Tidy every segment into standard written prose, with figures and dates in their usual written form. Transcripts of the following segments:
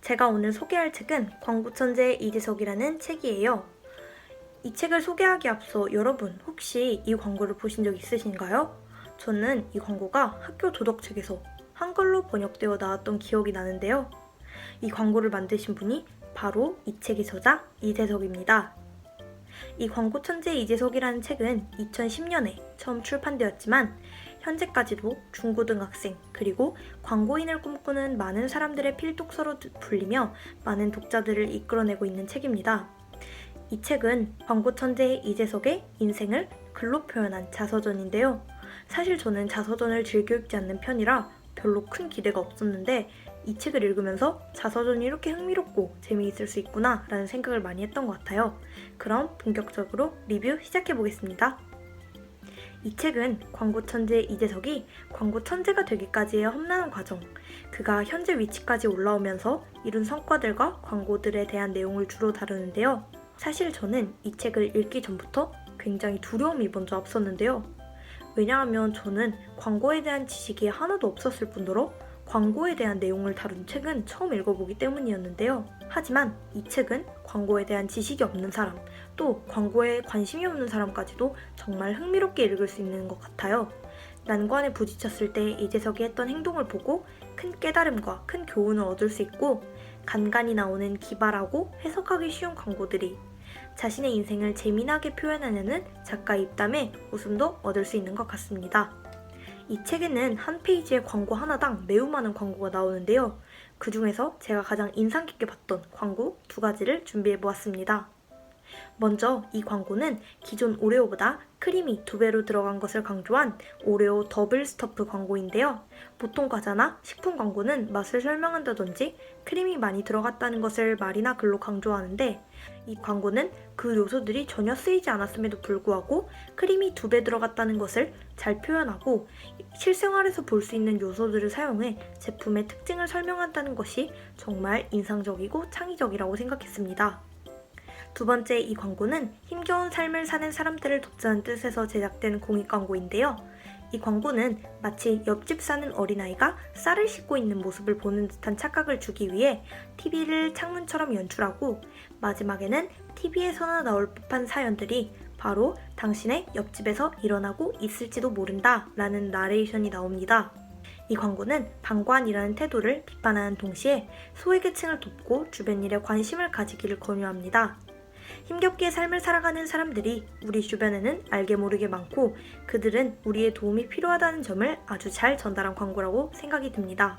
제가 오늘 소개할 책은 광고천재 이재석이라는 책이에요. 이 책을 소개하기 앞서 여러분 혹시 이 광고를 보신 적 있으신가요? 저는 이 광고가 학교 도덕책에서 한글로 번역되어 나왔던 기억이 나는데요. 이 광고를 만드신 분이 바로 이 책의 저자 이재석입니다. 이 광고천재 이재석이라는 책은 2010년에 처음 출판되었지만 현재까지도 중고등학생 그리고 광고인을 꿈꾸는 많은 사람들의 필독서로 불리며 많은 독자들을 이끌어내고 있는 책입니다. 이 책은 광고천재 이재석의 인생을 글로 표현한 자서전인데요. 사실 저는 자서전을 즐겨 읽지 않는 편이라 별로 큰 기대가 없었는데 이 책을 읽으면서 자서전이 이렇게 흥미롭고 재미있을 수 있구나 라는 생각을 많이 했던 것 같아요. 그럼 본격적으로 리뷰 시작해보겠습니다. 이 책은 광고천재 이재석이 광고천재가 되기까지의 험난한 과정, 그가 현재 위치까지 올라오면서 이룬 성과들과 광고들에 대한 내용을 주로 다루는데요. 사실 저는 이 책을 읽기 전부터 굉장히 두려움이 먼저 앞섰는데요. 왜냐하면 저는 광고에 대한 지식이 하나도 없었을 뿐더러 광고에 대한 내용을 다룬 책은 처음 읽어보기 때문이었는데요. 하지만 이 책은 광고에 대한 지식이 없는 사람, 또 광고에 관심이 없는 사람까지도 정말 흥미롭게 읽을 수 있는 것 같아요. 난관에 부딪혔을 때 이재석이 했던 행동을 보고 큰 깨달음과 큰 교훈을 얻을 수 있고 간간히 나오는 기발하고 해석하기 쉬운 광고들이 자신의 인생을 재미나게 표현하려는 작가의 입담에 웃음도 얻을 수 있는 것 같습니다. 이 책에는 한 페이지에 광고 하나당 매우 많은 광고가 나오는데요. 그 중에서 제가 가장 인상 깊게 봤던 광고 2가지를 준비해 보았습니다. 먼저 이 광고는 기존 오레오보다 크림이 2배로 들어간 것을 강조한 오레오 더블 스토프 광고인데요. 보통 과자나 식품 광고는 맛을 설명한다든지 크림이 많이 들어갔다는 것을 말이나 글로 강조하는데 이 광고는 그 요소들이 전혀 쓰이지 않았음에도 불구하고 크림이 2배 들어갔다는 것을 잘 표현하고 실생활에서 볼 수 있는 요소들을 사용해 제품의 특징을 설명한다는 것이 정말 인상적이고 창의적이라고 생각했습니다. 두 번째, 이 광고는 힘겨운 삶을 사는 사람들을 돕자는 뜻에서 제작된 공익 광고인데요. 이 광고는 마치 옆집 사는 어린아이가 쌀을 씻고 있는 모습을 보는 듯한 착각을 주기 위해 TV를 창문처럼 연출하고 마지막에는 TV에서나 나올 법한 사연들이 바로 당신의 옆집에서 일어나고 있을지도 모른다 라는 나레이션이 나옵니다. 이 광고는 방관이라는 태도를 비판하는 동시에 소외계층을 돕고 주변 일에 관심을 가지기를 권유합니다. 힘겹게 삶을 살아가는 사람들이 우리 주변에는 알게 모르게 많고 그들은 우리의 도움이 필요하다는 점을 아주 잘 전달한 광고라고 생각이 듭니다.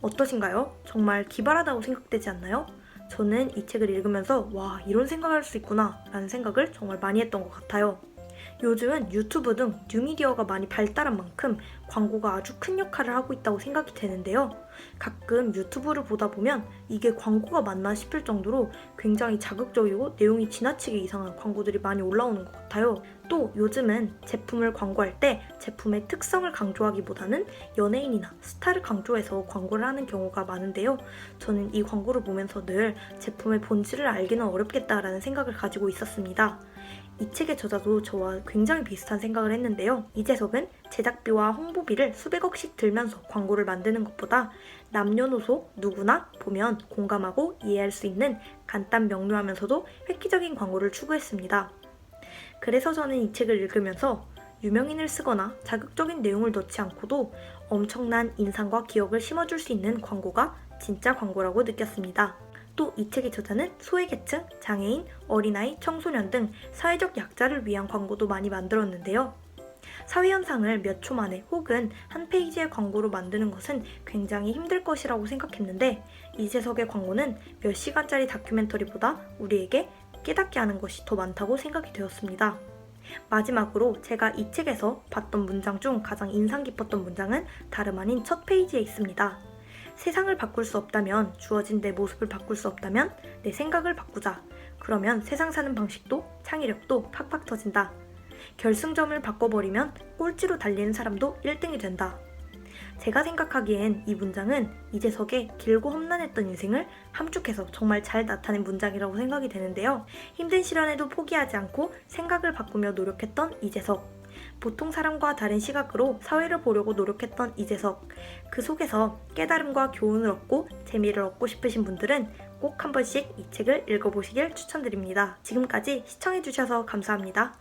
어떠신가요? 정말 기발하다고 생각되지 않나요? 저는 이 책을 읽으면서 와, 이런 생각을 할 수 있구나 라는 생각을 정말 많이 했던 것 같아요. 요즘은 유튜브 등 뉴미디어가 많이 발달한 만큼 광고가 아주 큰 역할을 하고 있다고 생각이 되는데요. 가끔 유튜브를 보다 보면 이게 광고가 맞나 싶을 정도로 굉장히 자극적이고 내용이 지나치게 이상한 광고들이 많이 올라오는 것 같아요. 또 요즘은 제품을 광고할 때 제품의 특성을 강조하기보다는 연예인이나 스타를 강조해서 광고를 하는 경우가 많은데요. 저는 이 광고를 보면서 늘 제품의 본질을 알기는 어렵겠다라는 생각을 가지고 있었습니다. 이 책의 저자도 저와 굉장히 비슷한 생각을 했는데요. 이재석은 제작비와 홍보비를 수백억씩 들면서 광고를 만드는 것보다 남녀노소 누구나 보면 공감하고 이해할 수 있는 간단 명료하면서도 획기적인 광고를 추구했습니다. 그래서 저는 이 책을 읽으면서 유명인을 쓰거나 자극적인 내용을 넣지 않고도 엄청난 인상과 기억을 심어줄 수 있는 광고가 진짜 광고라고 느꼈습니다. 또 이 책의 저자는 소외계층, 장애인, 어린아이, 청소년 등 사회적 약자를 위한 광고도 많이 만들었는데요. 사회현상을 몇 초 만에 혹은 한 페이지의 광고로 만드는 것은 굉장히 힘들 것이라고 생각했는데 이재석의 광고는 몇 시간짜리 다큐멘터리보다 우리에게 깨닫게 하는 것이 더 많다고 생각이 되었습니다. 마지막으로 제가 이 책에서 봤던 문장 중 가장 인상 깊었던 문장은 다름 아닌 첫 페이지에 있습니다. 세상을 바꿀 수 없다면, 주어진 내 모습을 바꿀 수 없다면 내 생각을 바꾸자. 그러면 세상 사는 방식도 창의력도 팍팍 터진다. 결승점을 바꿔버리면 꼴찌로 달리는 사람도 1등이 된다. 제가 생각하기엔 이 문장은 이재석의 길고 험난했던 인생을 함축해서 정말 잘 나타낸 문장이라고 생각이 되는데요. 힘든 시련에도 포기하지 않고 생각을 바꾸며 노력했던 이재석. 보통 사람과 다른 시각으로 사회를 보려고 노력했던 이재석. 그 속에서 깨달음과 교훈을 얻고 재미를 얻고 싶으신 분들은 꼭 한 번씩 이 책을 읽어보시길 추천드립니다. 지금까지 시청해주셔서 감사합니다.